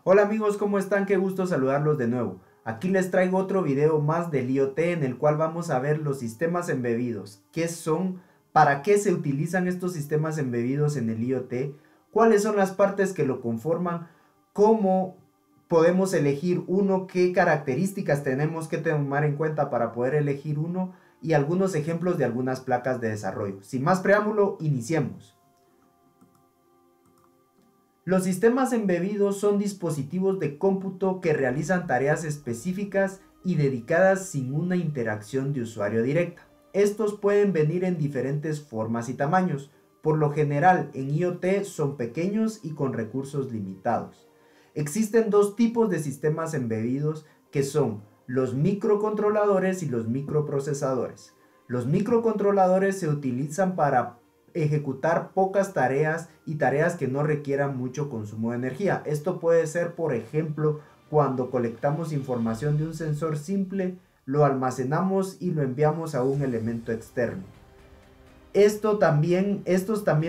Hola amigos, ¿cómo están? Qué gusto saludarlos de nuevo. Aquí les traigo otro video más del IoT en el cual vamos a ver los sistemas embebidos. ¿Qué son? ¿Para qué se utilizan estos sistemas embebidos en el IoT? ¿Cuáles son las partes que lo conforman? ¿Cómo podemos elegir uno? ¿Qué características tenemos que tomar en cuenta para poder elegir uno? Y algunos ejemplos de algunas placas de desarrollo. Sin más preámbulo, iniciemos. Los sistemas embebidos son dispositivos de cómputo que realizan tareas específicas y dedicadas sin una interacción de usuario directa. Estos pueden venir en diferentes formas y tamaños. Por lo general, en IoT son pequeños y con recursos limitados. Existen dos tipos de sistemas embebidos que son los microcontroladores y los microprocesadores. Los microcontroladores se utilizan para ejecutar pocas tareas y tareas que no requieran mucho consumo de energía. Esto puede ser, por ejemplo, cuando colectamos información de un sensor simple, lo almacenamos y lo enviamos a un elemento externo. Estos también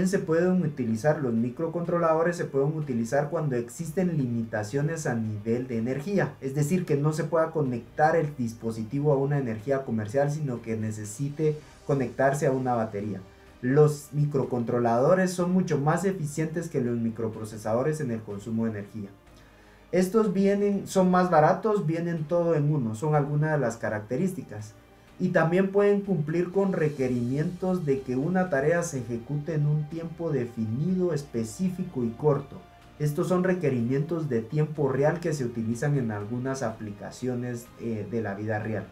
se pueden utilizar, los microcontroladores se pueden utilizar cuando existen limitaciones a nivel de energía, es decir, que no se pueda conectar el dispositivo a una energía comercial, sino que necesite conectarse a una batería. Los microcontroladores son mucho más eficientes que los microprocesadores en el consumo de energía. Estos son más baratos, vienen todo en uno, son algunas de las características. Y también pueden cumplir con requerimientos de que una tarea se ejecute en un tiempo definido, específico y corto. Estos son requerimientos de tiempo real que se utilizan en algunas aplicaciones de la vida real.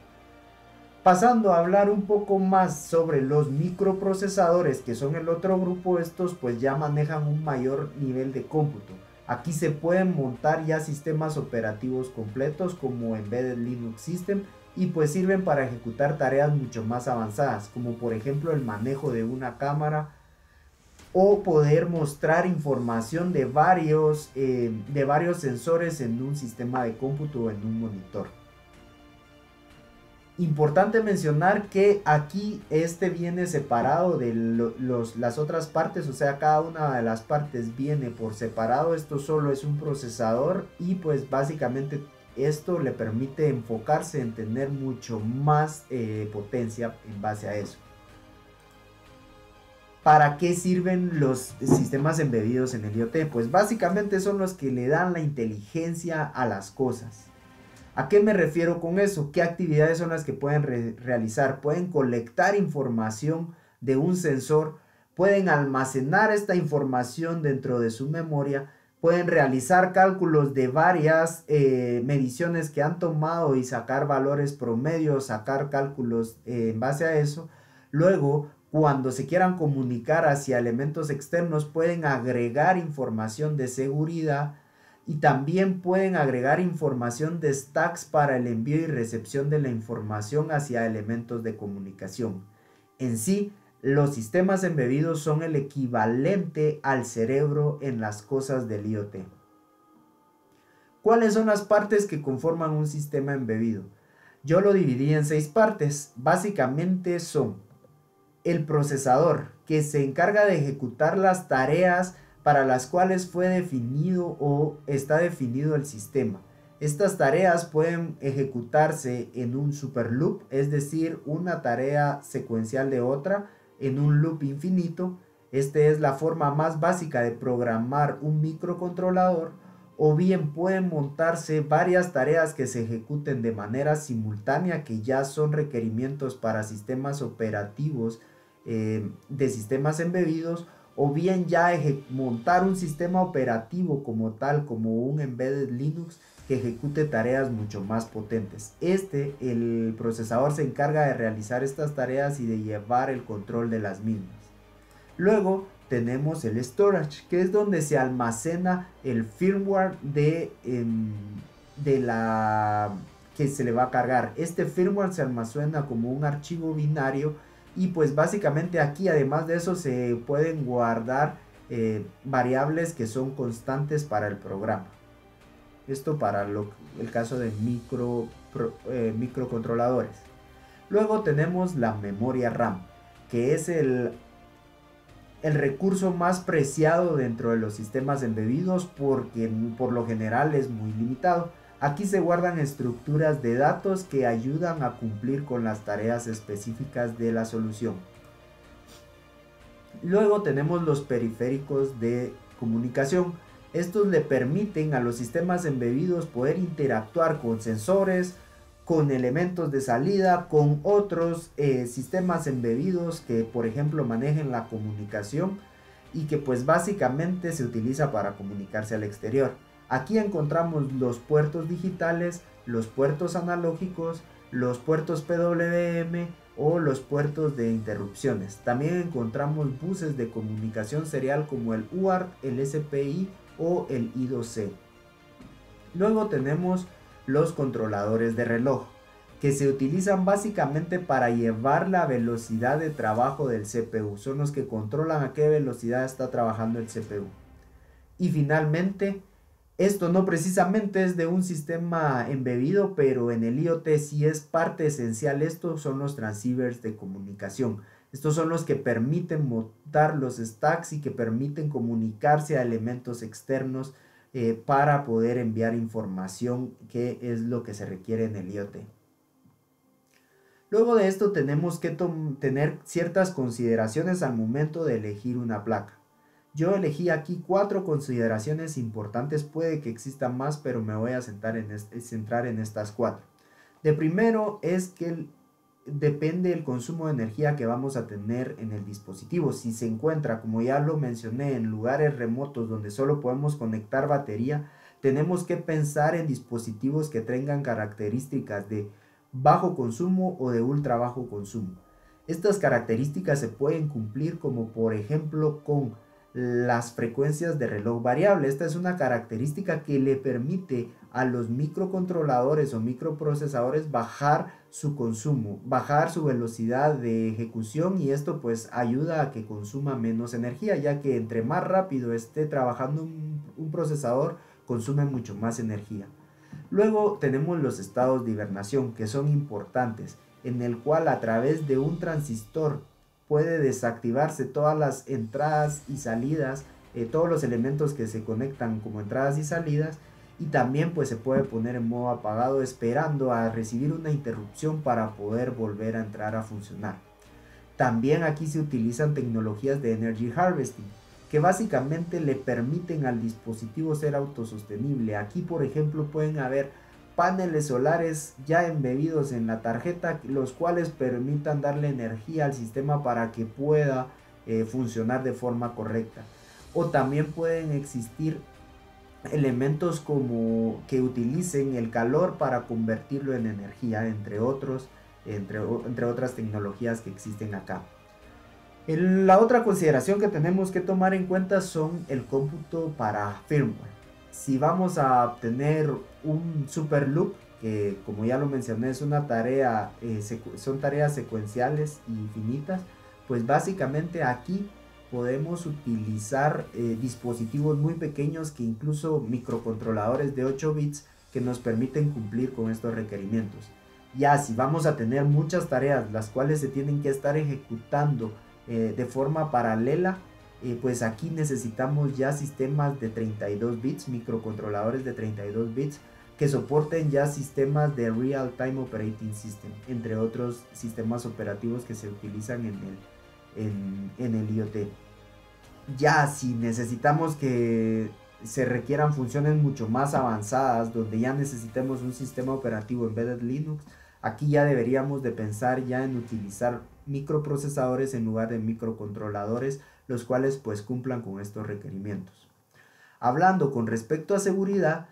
Pasando a hablar un poco más sobre los microprocesadores, que son el otro grupo, estos pues ya manejan un mayor nivel de cómputo. Aquí se pueden montar ya sistemas operativos completos como Embedded Linux System y pues sirven para ejecutar tareas mucho más avanzadas, como por ejemplo el manejo de una cámara o poder mostrar información de varios sensores en un sistema de cómputo o en un monitor. Importante mencionar que aquí este viene separado de las otras partes, o sea, cada una de las partes viene por separado. Esto solo es un procesador y pues básicamente esto le permite enfocarse en tener mucho más potencia en base a eso. ¿Para qué sirven los sistemas embebidos en el IoT? Pues básicamente son los que le dan la inteligencia a las cosas. ¿A qué me refiero con eso? ¿Qué actividades son las que pueden realizar? Pueden colectar información de un sensor, pueden almacenar esta información dentro de su memoria, pueden realizar cálculos de varias mediciones que han tomado y sacar valores promedios, sacar cálculos en base a eso. Luego, cuando se quieran comunicar hacia elementos externos, pueden agregar información de seguridad, y también pueden agregar información de stacks para el envío y recepción de la información hacia elementos de comunicación. En sí, los sistemas embebidos son el equivalente al cerebro en las cosas del IoT. ¿Cuáles son las partes que conforman un sistema embebido? Yo lo dividí en 6 partes. Básicamente son el procesador, que se encarga de ejecutar las tareas para las cuales fue definido o está definido el sistema. Estas tareas pueden ejecutarse en un super loop, es decir, una tarea secuencial de otra en un loop infinito. Esta es la forma más básica de programar un microcontrolador. O bien pueden montarse varias tareas que se ejecuten de manera simultánea, que ya son requerimientos para sistemas operativos de sistemas embebidos, o bien ya montar un sistema operativo como tal, como un Embedded Linux, que ejecute tareas mucho más potentes. El procesador se encarga de realizar estas tareas y de llevar el control de las mismas. Luego tenemos el storage, que es donde se almacena el firmware que se le va a cargar. Este firmware se almacena como un archivo binario y pues básicamente aquí, además de eso, se pueden guardar variables que son constantes para el programa. Esto para el caso de microcontroladores. Luego tenemos la memoria RAM, que es el recurso más preciado dentro de los sistemas embebidos porque por lo general es muy limitado. Aquí se guardan estructuras de datos que ayudan a cumplir con las tareas específicas de la solución. Luego tenemos los periféricos de comunicación. Estos le permiten a los sistemas embebidos poder interactuar con sensores, con elementos de salida, con otros sistemas embebidos que por ejemplo manejen la comunicación y que pues básicamente se utiliza para comunicarse al exterior. Aquí encontramos los puertos digitales, los puertos analógicos, los puertos PWM o los puertos de interrupciones. También encontramos buses de comunicación serial como el UART, el SPI o el I2C. Luego tenemos los controladores de reloj, que se utilizan básicamente para llevar la velocidad de trabajo del CPU. Son los que controlan a qué velocidad está trabajando el CPU. Y finalmente, esto no precisamente es de un sistema embebido, pero en el IoT sí es parte esencial. Estos son los transceivers de comunicación. Estos son los que permiten montar los stacks y que permiten comunicarse a elementos externos para poder enviar información, que es lo que se requiere en el IoT. Luego de esto tenemos que tener ciertas consideraciones al momento de elegir una placa. Yo elegí aquí 4 consideraciones importantes, puede que existan más, pero me voy a centrar en estas 4. De primero es que depende el consumo de energía que vamos a tener en el dispositivo. Si se encuentra, como ya lo mencioné, en lugares remotos donde solo podemos conectar batería, tenemos que pensar en dispositivos que tengan características de bajo consumo o de ultra bajo consumo. Estas características se pueden cumplir como por ejemplo con las frecuencias de reloj variable. Esta es una característica que le permite a los microcontroladores o microprocesadores bajar su consumo, bajar su velocidad de ejecución, y esto pues ayuda a que consuma menos energía, ya que entre más rápido esté trabajando un procesador, consume mucho más energía. Luego tenemos los estados de hibernación, que son importantes, en el cual a través de un transistor puede desactivarse todas las entradas y salidas, todos los elementos que se conectan como entradas y salidas, y también pues se puede poner en modo apagado esperando a recibir una interrupción para poder volver a entrar a funcionar. También aquí se utilizan tecnologías de Energy Harvesting, que básicamente le permiten al dispositivo ser autosostenible. Aquí por ejemplo pueden haber paneles solares ya embebidos en la tarjeta, los cuales permitan darle energía al sistema para que pueda funcionar de forma correcta. O también pueden existir elementos como que utilicen el calor para convertirlo en energía, entre otras tecnologías que existen acá. La otra consideración que tenemos que tomar en cuenta son el cómputo para firmware. Si vamos a obtener un super loop, que como ya lo mencioné es una tarea, son tareas secuenciales y finitas, pues básicamente aquí podemos utilizar dispositivos muy pequeños, que incluso microcontroladores de 8 bits que nos permiten cumplir con estos requerimientos. Ya si vamos a tener muchas tareas las cuales se tienen que estar ejecutando de forma paralela, pues aquí necesitamos ya sistemas de 32 bits, microcontroladores de 32 bits que soporten ya sistemas de Real Time Operating System, entre otros sistemas operativos que se utilizan en el IoT. Ya si necesitamos que se requieran funciones mucho más avanzadas, donde ya necesitemos un sistema operativo embedded Linux, aquí ya deberíamos de pensar ya en utilizar microprocesadores en lugar de microcontroladores, los cuales pues cumplan con estos requerimientos. Hablando con respecto a seguridad,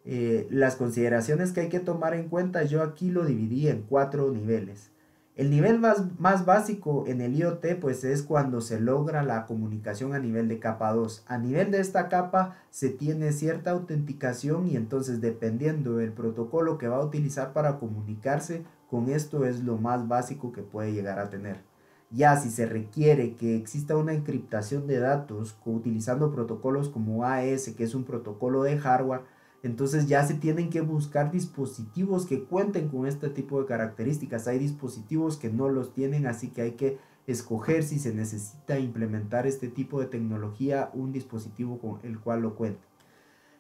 las consideraciones que hay que tomar en cuenta, yo aquí lo dividí en 4 niveles. El nivel más básico en el IoT pues es cuando se logra la comunicación a nivel de capa 2. A nivel de esta capa se tiene cierta autenticación, y entonces dependiendo del protocolo que va a utilizar para comunicarse, con esto es lo más básico que puede llegar a tener. Ya si se requiere que exista una encriptación de datos utilizando protocolos como AES, que es un protocolo de hardware, entonces ya se tienen que buscar dispositivos que cuenten con este tipo de características. Hay dispositivos que no los tienen, así que hay que escoger si se necesita implementar este tipo de tecnología, un dispositivo con el cual lo cuente.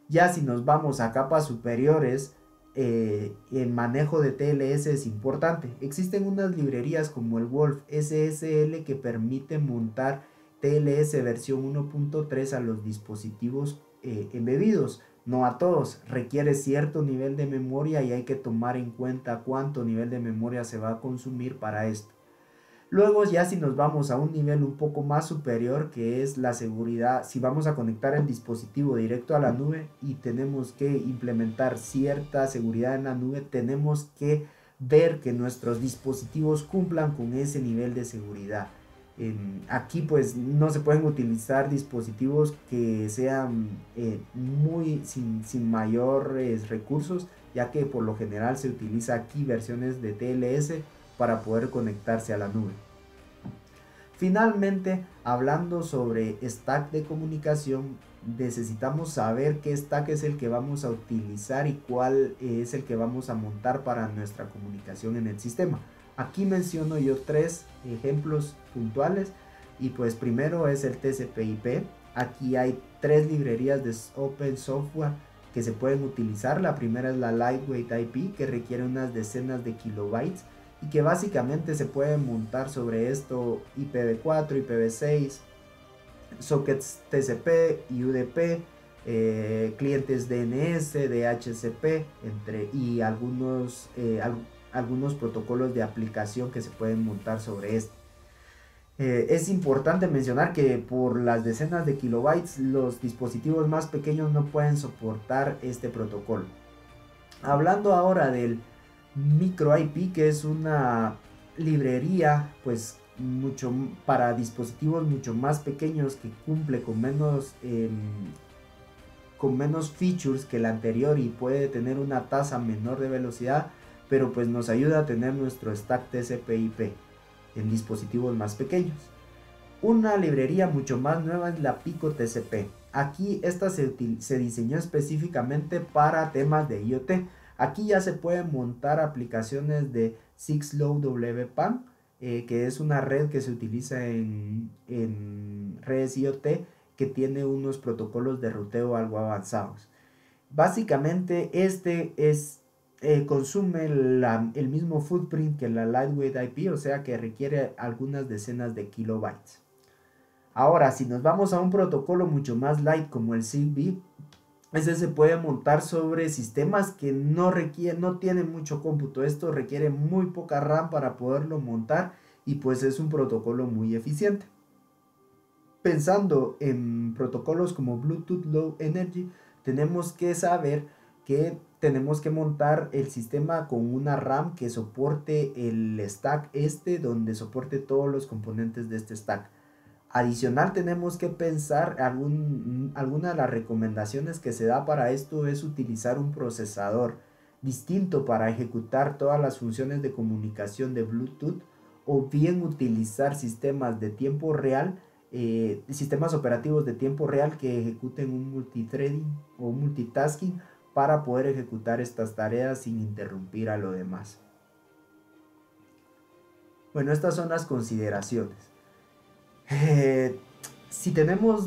Ya si nos vamos a capas superiores, el manejo de TLS es importante. Existen unas librerías como el Wolf SSL que permiten montar TLS versión 1.3 a los dispositivos embebidos. No a todos, requiere cierto nivel de memoria y hay que tomar en cuenta cuánto nivel de memoria se va a consumir para esto. Luego ya si nos vamos a un nivel un poco más superior, que es la seguridad, si vamos a conectar el dispositivo directo a la nube y tenemos que implementar cierta seguridad en la nube, tenemos que ver que nuestros dispositivos cumplan con ese nivel de seguridad. Aquí pues no se pueden utilizar dispositivos que sean sin mayores recursos, ya que por lo general se utiliza aquí versiones de TLS para poder conectarse a la nube. Finalmente, hablando sobre stack de comunicación, necesitamos saber qué stack es el que vamos a utilizar y cuál es el que vamos a montar para nuestra comunicación en el sistema. Aquí menciono yo 3 ejemplos puntuales y pues primero es el TCP/IP. Aquí hay 3 librerías de open software que se pueden utilizar. La primera es la Lightweight IP, que requiere unas decenas de kilobytes y que básicamente se puede montar sobre esto IPv4, IPv6, sockets TCP y UDP, clientes DNS, DHCP, y algunos protocolos de aplicación que se pueden montar sobre esto. Es importante mencionar que por las decenas de kilobytes los dispositivos más pequeños no pueden soportar este protocolo. Hablando ahora del Micro IP, que es una librería pues para dispositivos mucho más pequeños, que cumple con menos features que la anterior y puede tener una tasa menor de velocidad, pero pues nos ayuda a tener nuestro stack TCP/IP en dispositivos más pequeños. Una librería mucho más nueva es la Pico TCP. Aquí esta se diseñó específicamente para temas de IoT. Aquí ya se pueden montar aplicaciones de 6LoWPAN, que es una red que se utiliza en redes IoT, que tiene unos protocolos de ruteo algo avanzados. Básicamente consume el mismo footprint que la Lightweight IP, o sea que requiere algunas decenas de kilobytes. Ahora, si nos vamos a un protocolo mucho más light como el Zigbee, ese se puede montar sobre sistemas que no tienen mucho cómputo. Esto requiere muy poca RAM para poderlo montar y pues es un protocolo muy eficiente. Pensando en protocolos como Bluetooth Low Energy, tenemos que saber que tenemos que montar el sistema con una RAM que soporte el stack donde soporte todos los componentes de este stack. Adicional, tenemos que pensar, alguna de las recomendaciones que se da para esto es utilizar un procesador distinto para ejecutar todas las funciones de comunicación de Bluetooth, o bien utilizar sistemas de tiempo real, sistemas operativos de tiempo real que ejecuten un multithreading o multitasking para poder ejecutar estas tareas sin interrumpir a lo demás. Bueno, estas son las consideraciones. Si tenemos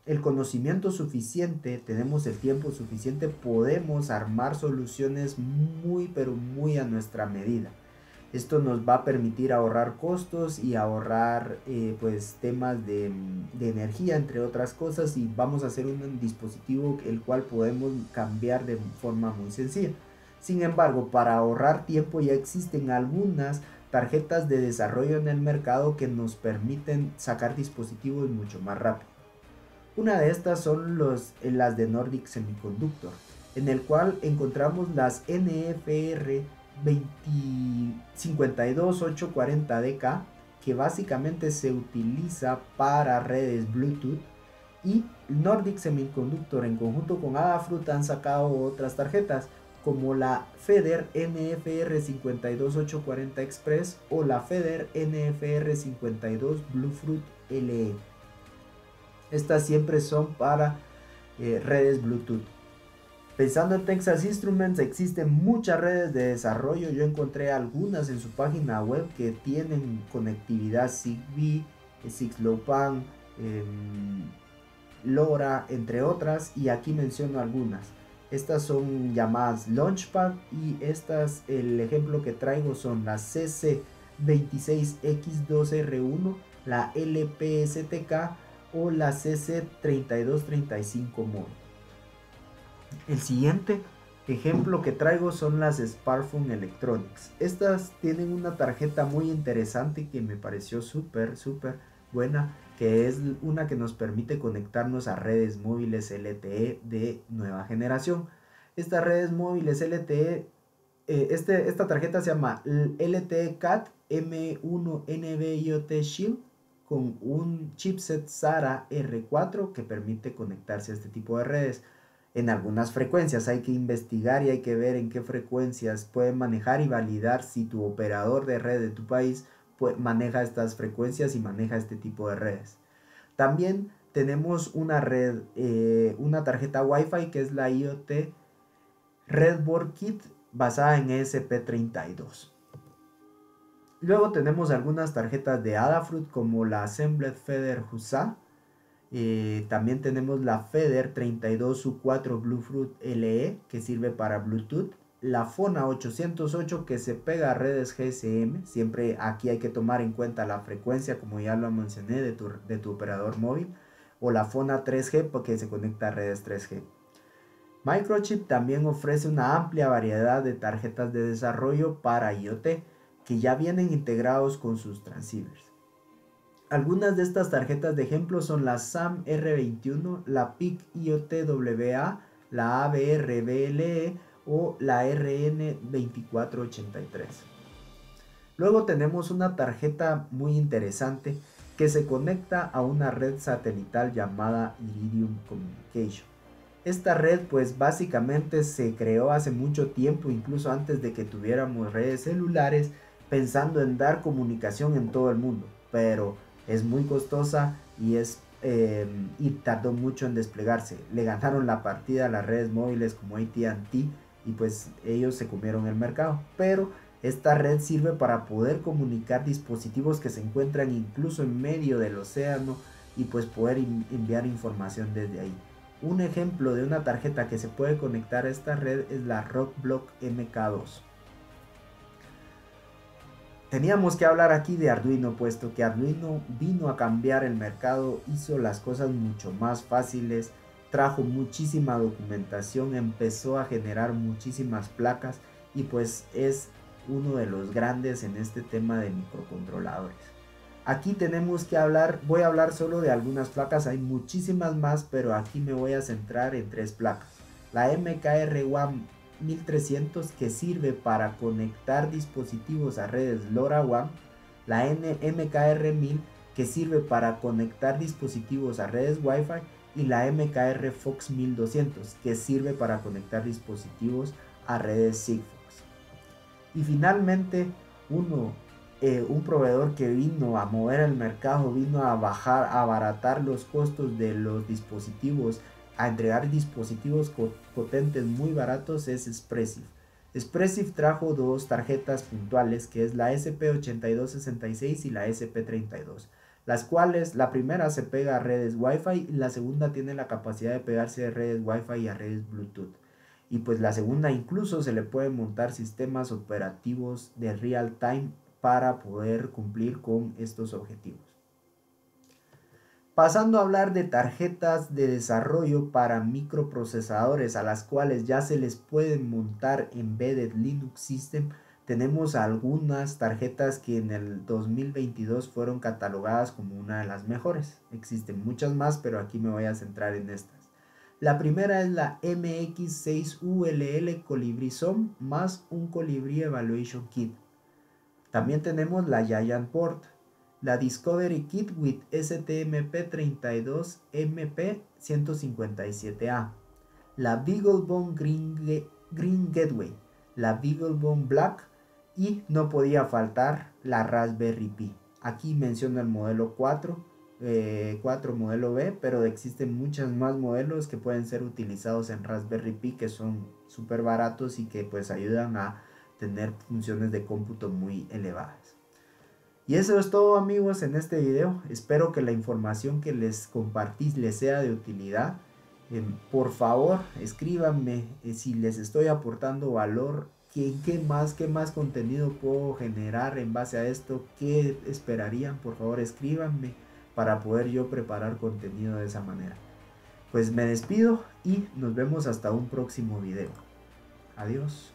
el conocimiento suficiente, tenemos el tiempo suficiente, podemos armar soluciones pero muy a nuestra medida. Esto nos va a permitir ahorrar costos y ahorrar pues temas de energía, entre otras cosas, y vamos a hacer un dispositivo el cual podemos cambiar de forma muy sencilla. Sin embargo, para ahorrar tiempo ya existen algunas tarjetas de desarrollo en el mercado que nos permiten sacar dispositivos mucho más rápido. Una de estas son las de Nordic Semiconductor, en el cual encontramos las NFR 52840DK, que básicamente se utiliza para redes Bluetooth, y Nordic Semiconductor en conjunto con Adafruit han sacado otras tarjetas como la FEDER NFR 52840 Express o la FEDER NFR 52 Bluefruit LE. Estas siempre son para redes Bluetooth. Pensando en Texas Instruments, existen muchas redes de desarrollo. Yo encontré algunas en su página web que tienen conectividad Zigbee, 6LoWPAN, LoRa, entre otras, y aquí menciono algunas. Estas son llamadas Launchpad y estas, el ejemplo que traigo son la CC26X2R1, la LPSTK o la CC3235 Mod. El siguiente ejemplo que traigo son las Sparkphone Electronics. Estas tienen una tarjeta muy interesante que me pareció súper buena, que es una que nos permite conectarnos a redes móviles LTE de nueva generación. Estas redes móviles LTE, esta tarjeta se llama LTE Cat M1 NB-IoT Shield con un chipset SATA R4 que permite conectarse a este tipo de redes. En algunas frecuencias hay que investigar y hay que ver en qué frecuencias pueden manejar y validar si tu operador de red de tu país maneja estas frecuencias y maneja este tipo de redes. También tenemos una red, una tarjeta Wi-Fi que es la IoT Redboard Kit basada en ESP32. Luego tenemos algunas tarjetas de Adafruit como la Assembled Feather Husa. También tenemos la Feather 32U4 Bluefruit LE que sirve para Bluetooth. La Fona 808 que se pega a redes GSM. Siempre aquí hay que tomar en cuenta la frecuencia, como ya lo mencioné, de tu operador móvil. O la Fona 3G porque se conecta a redes 3G. Microchip también ofrece una amplia variedad de tarjetas de desarrollo para IoT que ya vienen integrados con sus transceivers. Algunas de estas tarjetas de ejemplo son la SAM R21, la PIC IoT WA, la ABR BLE o la RN2483. Luego tenemos una tarjeta muy interesante que se conecta a una red satelital llamada Iridium Communication. Esta red pues básicamente se creó hace mucho tiempo, incluso antes de que tuviéramos redes celulares, pensando en dar comunicación en todo el mundo, pero es muy costosa y tardó mucho en desplegarse. Le ganaron la partida a las redes móviles como AT&T y pues ellos se comieron el mercado, pero esta red sirve para poder comunicar dispositivos que se encuentran incluso en medio del océano y pues poder enviar información desde ahí. Un ejemplo de una tarjeta que se puede conectar a esta red es la Rockblock MK2. Teníamos que hablar aquí de Arduino, puesto que Arduino vino a cambiar el mercado, hizo las cosas mucho más fáciles, trajo muchísima documentación, empezó a generar muchísimas placas y pues es uno de los grandes en este tema de microcontroladores. Aquí tenemos que hablar, voy a hablar solo de algunas placas, hay muchísimas más, pero aquí me voy a centrar en 3 placas. La MKR-WAN 1300 que sirve para conectar dispositivos a redes LoRaWAN, la MKR-1000 que sirve para conectar dispositivos a redes Wi-Fi y la MKR Fox 1200 que sirve para conectar dispositivos a redes Sigfox. Y finalmente un proveedor que vino a mover el mercado, vino a abaratar los costos de los dispositivos, a entregar dispositivos potentes muy baratos, es Espressif. Espressif trajo 2 tarjetas puntuales, que es la SP8266 y la SP32, las cuales la primera se pega a redes Wi-Fi y la segunda tiene la capacidad de pegarse a redes Wi-Fi y a redes Bluetooth. Y pues la segunda incluso se le pueden montar sistemas operativos de real time para poder cumplir con estos objetivos. Pasando a hablar de tarjetas de desarrollo para microprocesadores a las cuales ya se les pueden montar embedded Linux System, tenemos algunas tarjetas que en el 2022 fueron catalogadas como una de las mejores. Existen muchas más, pero aquí me voy a centrar en estas. La primera es la MX6ULL Colibri SOM más un Colibri Evaluation Kit. También tenemos la Giant Port, la Discovery Kit with STMP32MP157A, la BeagleBone Green Gateway, la BeagleBone Black y no podía faltar la Raspberry Pi. Aquí menciono el modelo 4 4 modelo B, pero existen muchos más modelos que pueden ser utilizados en Raspberry Pi, que son súper baratos y que pues ayudan a tener funciones de cómputo muy elevadas. Y eso es todo, amigos, en este video. Espero que la información que les compartí les sea de utilidad. Por favor, escríbanme si les estoy aportando valor. ¿Qué más contenido puedo generar en base a esto? ¿Qué esperarían? Por favor, escríbanme para poder yo preparar contenido de esa manera. Pues me despido y nos vemos hasta un próximo video. Adiós.